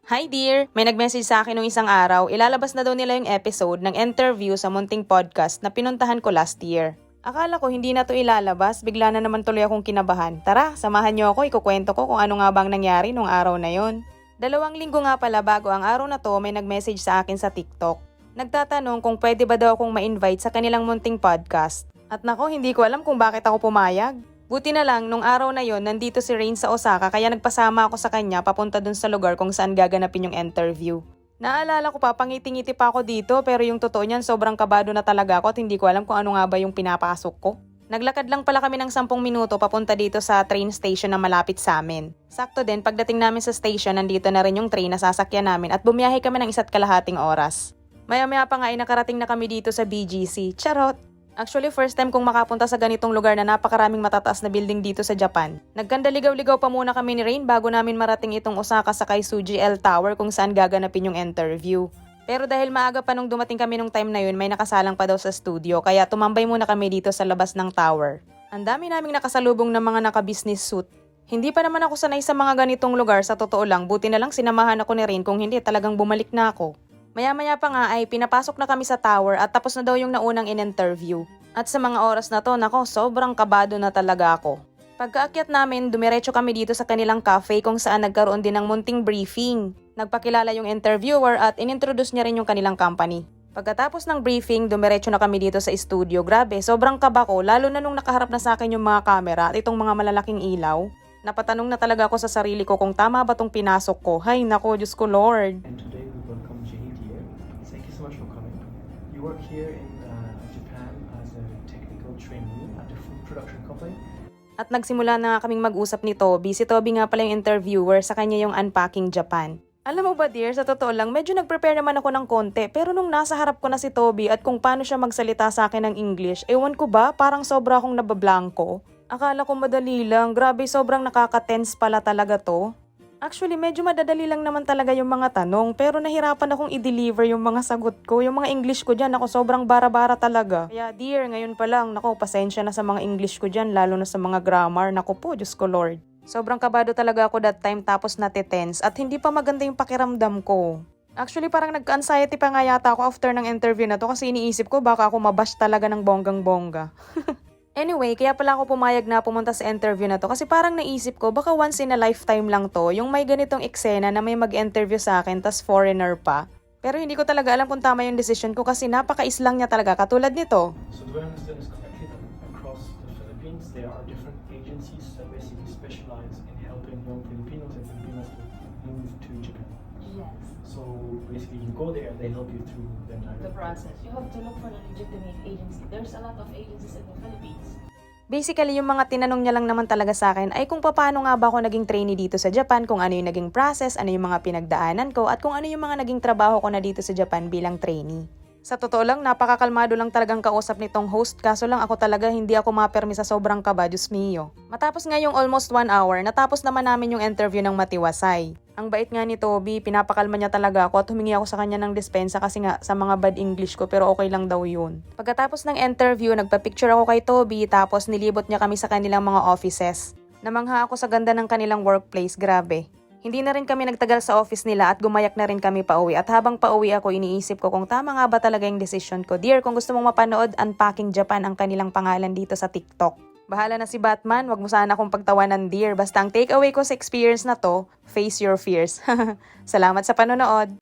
Hi dear! May nag-message sa akin nung isang araw, ilalabas na daw nila yung episode ng interview sa munting podcast na pinuntahan ko last year. Akala ko hindi na to ilalabas, bigla na naman tuloy akong kinabahan. Tara, samahan niyo ako, ikukwento ko kung ano nga bang nangyari nung araw na yon. 2 linggo nga pala bago ang araw na to, may nag-message sa akin sa TikTok. Nagtatanong kung pwede ba daw akong ma-invite sa kanilang munting podcast. At nako, hindi ko alam kung bakit ako pumayag. Buti na lang, nung araw na yon nandito si Rain sa Osaka kaya nagpasama ako sa kanya papunta dun sa lugar kung saan gaganapin yung interview. Naalala ko pa, pangiti-ngiti pa ako dito pero yung totoo niyan sobrang kabado na talaga ako at hindi ko alam kung ano nga ba yung pinapasok ko. Naglakad lang pala kami ng 10 minuto papunta dito sa train station na malapit sa amin. Sakto din, pagdating namin sa station, nandito na rin yung train na sasakyan namin at bumiyahe kami ng 1.5 oras. Maya-maya pa nga ay nakarating na kami dito sa BGC. Charot! Actually, first time kong makapunta sa ganitong lugar na napakaraming matataas na building dito sa Japan. Nagkandaligaw-ligaw pa muna kami ni Rain bago namin marating itong Osaka Sakai Suji L Tower kung saan gaganapin yung interview. Pero dahil maaga pa nung dumating kami nung time na yun, may nakasalang pa daw sa studio kaya tumambay muna kami dito sa labas ng tower. Ang dami naming nakasalubong ng mga naka-business suit. Hindi pa naman ako sanay sa mga ganitong lugar, sa totoo lang, buti na lang sinamahan ako ni Rain, kung hindi talagang bumalik na ako. Maya-maya pa nga ay pinapasok na kami sa tower at tapos na daw yung naunang in-interview. At sa mga oras na to, nako, sobrang kabado na talaga ako. Pagkaakyat namin, dumiretso kami dito sa kanilang cafe kung saan nagkaroon din ng munting briefing. Nagpakilala yung interviewer at inintroduce niya rin yung kanilang company. Pagkatapos ng briefing, dumiretso na kami dito sa studio. Grabe, sobrang kaba ko, lalo na nung nakaharap na sa akin yung mga camera at itong mga malalaking ilaw. Napatanong na talaga ako sa sarili ko kung tama ba tong pinasok ko. Hay nako, Diyos ko Lord. And today we welcome Jade here. Thank you so much for coming. You work here in Japan as a technical trainee at a food production company. At nagsimula na nga kaming mag-usap ni Toby. Si Toby nga pala yung interviewer, sa kanya yung Unpacking Japan. Alam mo ba dear, sa totoo lang, medyo nag-prepare naman ako ng konti. Pero nung nasa harap ko na si Toby at kung paano siya magsalita sa akin ng English, ewan ko ba, parang sobra akong nabablanko. Akala ko madali lang, grabe sobrang nakaka-tense pala talaga to. Actually, medyo madadali lang naman talaga yung mga tanong, pero nahirapan akong i-deliver yung mga sagot ko. Yung mga English ko dyan, ako sobrang bara-bara talaga. Kaya dear, ngayon pa lang, naku, pasensya na sa mga English ko dyan, lalo na sa mga grammar. Naku po, Diyos ko Lord. Sobrang kabado talaga ako that time tapos natitense at hindi pa maganda yung pakiramdam ko. Actually, parang nagka-anxiety pa nga yata ako after ng interview na to kasi iniisip ko baka ako mabash talaga ng bonggang-bongga. Anyway, kaya pala ako pumayag na pumunta sa interview na to kasi parang naisip ko baka once in a lifetime lang to yung may ganitong eksena na may mag-interview sa akin tas foreigner pa. Pero hindi ko talaga alam kung tama yung decision ko kasi napaka-islang niya talaga katulad nito. So do I understand this correctly that across the Philippines there are different agencies that basically specialize in helping young Filipinos and Filipinas to move to Japan? Yes, So basically you go there and they help you through the entire the process. You have to look for the legitimate agency. There's a lot of agencies in the Philippines. Basically, yung mga tinanong niya lang naman talaga sa akin ay kung paano nga ba ako naging trainee dito sa Japan, kung ano yung naging process, ano yung mga pinagdaanan ko, at kung ano yung mga naging trabaho ko na dito sa Japan bilang trainee. Sa totoo lang, napakakalmado lang talagang kausap nitong host, kaso lang ako talaga hindi ako mapermi sa sobrang kaba, Diyos mio. Matapos nga yung almost 1 hour, natapos naman namin yung interview ng matiwasay. Ang bait nga ni Toby, pinapakalma niya talaga ako at humingi ako sa kanya ng dispensa kasi nga sa mga bad English ko pero okay lang daw yun. Pagkatapos ng interview, nagpa-picture ako kay Toby tapos nilibot niya kami sa kanilang mga offices. Namangha ako sa ganda ng kanilang workplace, grabe. Hindi na rin kami nagtagal sa office nila at gumayak na rin kami pauwi. At habang pauwi ako, iniisip ko kung tama nga ba talaga yung decision ko. Dear, kung gusto mong mapanood, Unpacking Japan ang kanilang pangalan dito sa TikTok. Bahala na si Batman, wag mo sana akong pagtawanan dear. Basta ang takeaway ko sa experience na to, face your fears. Salamat sa panonood!